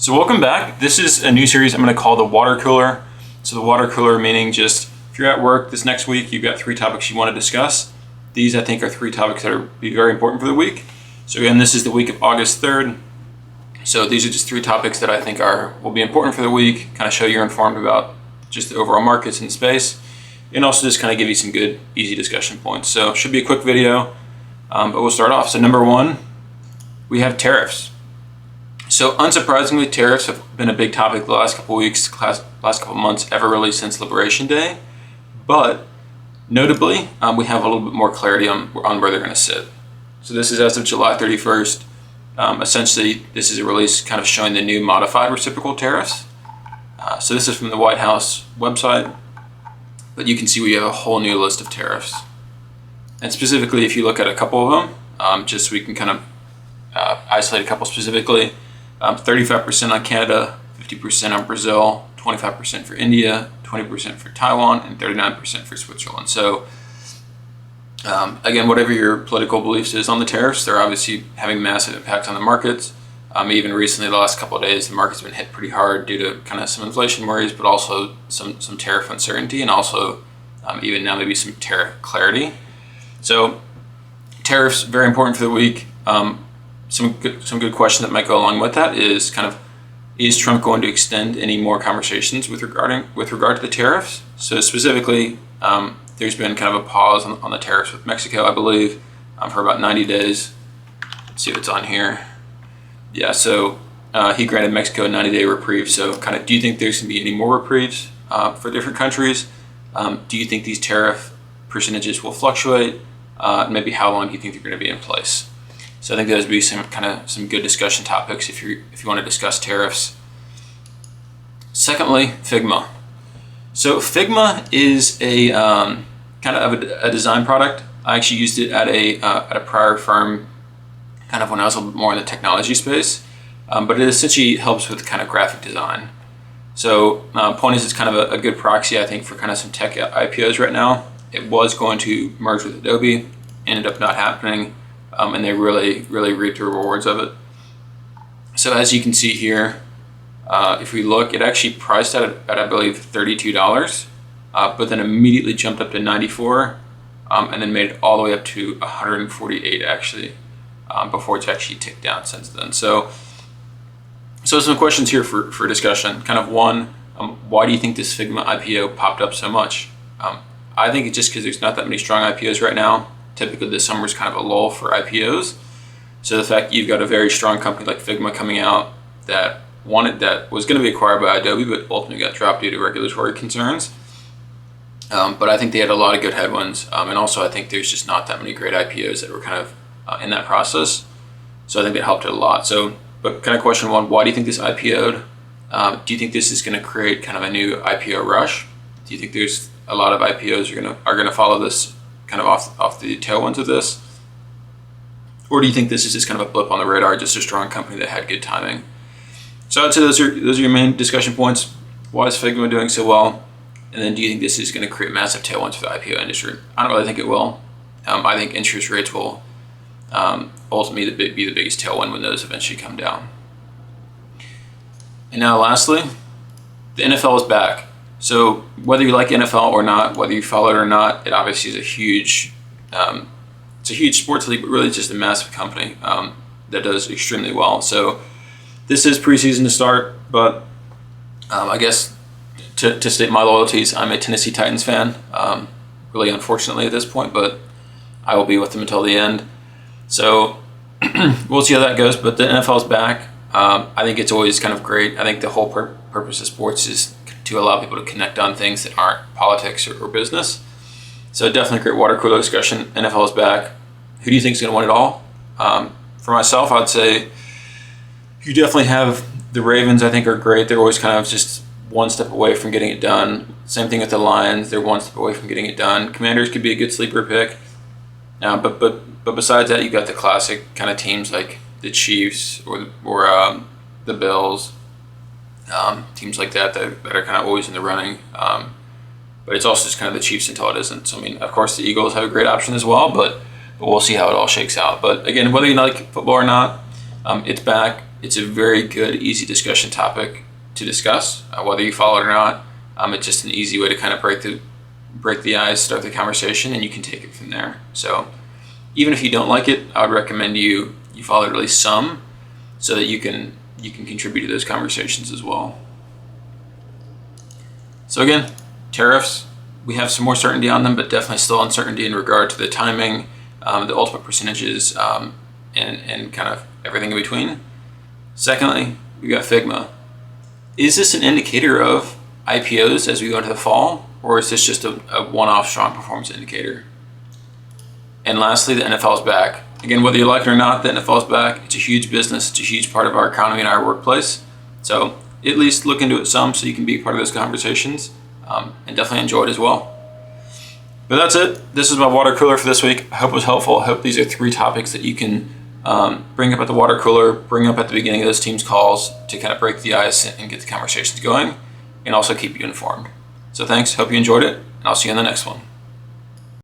So welcome back. This is a new series I'm going to call the Watercooler. So the Watercooler meaning just if you're at work this next week, you've got 3 topics you want to discuss. These I think are 3 topics that will be very important for the week. So again, this is the week of August 3rd. So these are just 3 topics that I think will be important for the week, kind of show you're informed about just the overall markets in space, and also just kind of give you some good, easy discussion points. So it should be a quick video, but we'll start off. So number 1, we have tariffs. So unsurprisingly, tariffs have been a big topic the last couple weeks, last couple months, ever really since Liberation Day. But notably, we have a little bit more clarity on where they're going to sit. So this is as of July 31st. Essentially, this is a release kind of showing the new modified reciprocal tariffs. So this is from the White House website, but you can see we have a whole new list of tariffs. And specifically, if you look at a couple of them, just so we can kind of isolate a couple specifically, 35% on Canada, 50% on Brazil, 25% for India, 20% for Taiwan, and 39% for Switzerland. So again, whatever your political beliefs is on the tariffs, they're obviously having massive impacts on the markets. Even recently, the last couple of days, the market's been hit pretty hard due to kind of some inflation worries, but also some tariff uncertainty, and also even now maybe some tariff clarity. So tariffs, very important for the week. Some good question that might go along with that is kind of, is Trump going to extend any more conversations with regard to the tariffs? So specifically, there's been kind of a pause on the tariffs with Mexico, I believe, for about 90 days. Let's see what's on here. Yeah, so he granted Mexico a 90-day reprieve. So kind of, do you think there's going to be any more reprieves for different countries? Do you think these tariff percentages will fluctuate? Maybe how long do you think they're going to be in place? So I think those would be some good discussion topics if you want to discuss tariffs. Secondly, Figma. So Figma is a kind of a design product. I actually used it at a prior firm, kind of when I was a little bit more in the technology space, but it essentially helps with kind of graphic design. So point is, it's kind of a good proxy, I think, for kind of some tech IPOs right now. It was going to merge with Adobe, ended up not happening. And they really reap the rewards of it. So as you can see here, if we look, it actually priced at I believe $32, but then immediately jumped up to 94, and then made it all the way up to 148 actually, before it's actually ticked down since then. So some questions here for discussion. Kind of one, why do you think this Figma IPO popped up so much? I think it's just because there's not that many strong IPOs right now. Typically this summer is kind of a lull for IPOs. So the fact you've got a very strong company like Figma coming out that was going to be acquired by Adobe, but ultimately got dropped due to regulatory concerns. But I think they had a lot of good headwinds. And also I think there's just not that many great IPOs that were kind of in that process. So I think that helped it a lot. So, but kind of question 1, why do you think this IPO'd? Do you think this is going to create kind of a new IPO rush? Do you think there's a lot of IPOs are going to follow this kind of off the tailwinds of this? Or do you think this is just kind of a blip on the radar, just a strong company that had good timing? So I'd say those are your main discussion points. Why is Figma doing so well? And then do you think this is going to create massive tailwinds for the IPO industry? I don't really think it will. I think interest rates will ultimately be the biggest tailwind when those eventually come down. And now lastly, the NFL is back. So whether you like NFL or not, whether you follow it or not, it obviously is a huge sports league, but really just a massive company that does extremely well. So this is preseason to start, but I guess to state my loyalties, I'm a Tennessee Titans fan, really unfortunately at this point, but I will be with them until the end. So we'll see how that goes, but the NFL is back. I think it's always kind of great. I think the whole purpose of sports is to allow people to connect on things that aren't politics or business. So definitely a great water cooler discussion. NFL is back. Who do you think is going to win it all? For myself, I'd say you definitely have the Ravens. I think are great. They're always kind of just one step away from getting it done. Same thing with the Lions. They're one step away from getting it done. Commanders could be a good sleeper pick. But besides that, you got the classic kind of teams like the Chiefs or the Bills. Teams like that are kind of always in the running. But it's also just kind of the Chiefs until it isn't. So, I mean, of course, the Eagles have a great option as well, but we'll see how it all shakes out. But again, whether you like football or not, it's back. it's a very good, easy discussion topic to discuss, whether you follow it or not. It's just an easy way to kind of break the ice, start the conversation, and you can take it from there. So even if you don't like it, I would recommend you follow it at least some, so that you can contribute to those conversations as well. So again, tariffs, we have some more certainty on them, but definitely still uncertainty in regard to the timing, the ultimate percentages, and kind of everything in between. Secondly, we got Figma. Is this an indicator of IPOs as we go into the fall, or is this just a one-off strong performance indicator? And lastly, the NFL is back. Again, whether you like it or not, the NFL is back. It's a huge business. It's a huge part of our economy and our workplace. So at least look into it some so you can be part of those conversations, and definitely enjoy it as well. But that's it. This is my water cooler for this week. I hope it was helpful. I hope these are 3 topics that you can bring up at the water cooler, bring up at the beginning of those teams' calls to kind of break the ice and get the conversations going, and also keep you informed. So thanks. Hope you enjoyed it, and I'll see you in the next one.